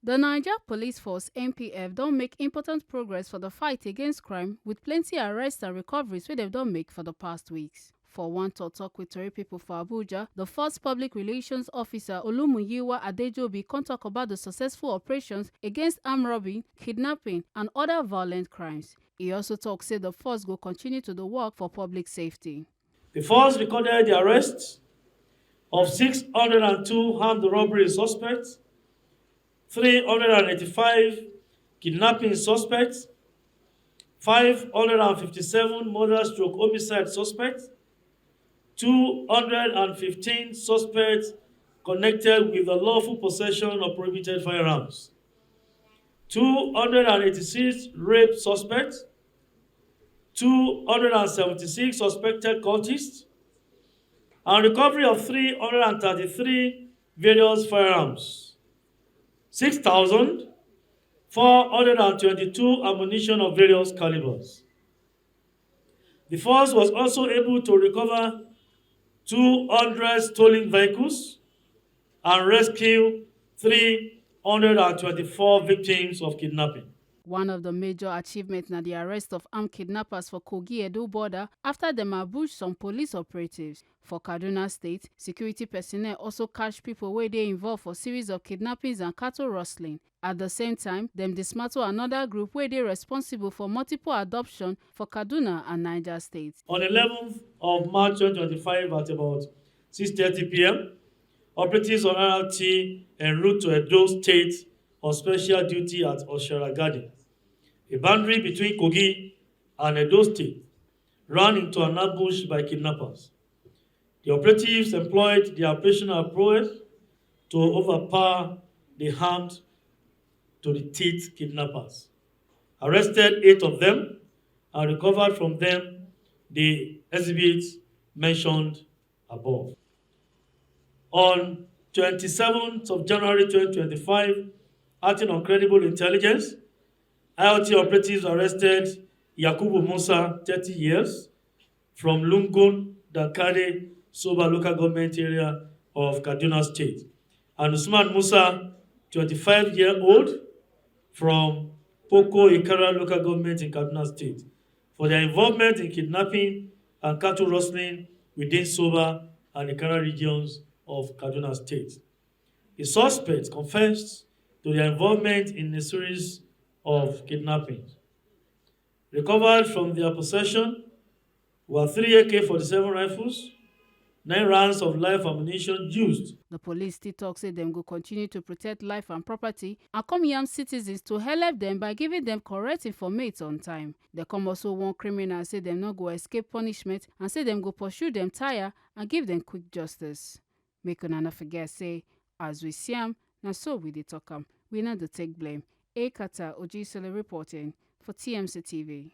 The Niger Police Force (NPF) don make important progress for the fight against crime with plenty arrests and recoveries wey dem don make for the past weeks. For one talk with Tori people for Abuja, the first public relations officer Olumuyiwa Adejobi talk about the successful operations against armed robbery, kidnapping and other violent crimes. He also talk say the force go continue to do work for public safety. The force recorded the arrest of 602 armed robbery suspects, 385 kidnapping suspects, 557 murder/homicide suspects, 215 suspects connected with the lawful possession of prohibited firearms, 286 rape suspects, 276 suspected cultists, and recovery of 333 various firearms, 6,422 ammunition of various calibers. The force was also able to recover 200 stolen vehicles and rescue 324 victims of kidnapping. One of the major achievements na the arrest of armed kidnappers for Kogi-Edo border after dem ambush some police operatives. For Kaduna State, security personnel also catch people wey dey involved for series of kidnappings and cattle rustling. At the same time, dem dismantle another group wey dey responsible for multiple adoption for Kaduna and Niger State. On 11th of March 2025 at about 6:30 p.m., operatives on RRT en route to Edo State on special duty at Oshera Garden, a boundary between Kogi and Edo State, ran into an ambush by kidnappers. The operatives employed their operational prowess to overpower the armed to the teeth kidnappers, arrested 8 of them, and recovered from them the exhibits mentioned above. On 27th of January 2025, acting on credible intelligence, IOT operatives arrested Yakubu Musa, 30 years, from Lungun, Dankare, Soba local government area of Kaduna State, and Usman Musa, 25-year-old, from Poko Ikara local government in Kaduna State, for their involvement in kidnapping and cattle rustling within Soba and Ikara regions of Kaduna State. The suspects confessed to their involvement in a series of kidnappings. Recovered from their possession were 3 AK-47 rifles, 9 rounds of live ammunition used. The police still talk say dem go continue to protect life and property and come yam citizens to help them by giving them correct informate on time. They come also warn criminals say dem no go escape punishment and say dem go pursue them tire and give them quick justice. Make una no forget say, as we see am, na so we dey talk am. We no dey take blame. Ekata Ojisele reporting for TMC TV.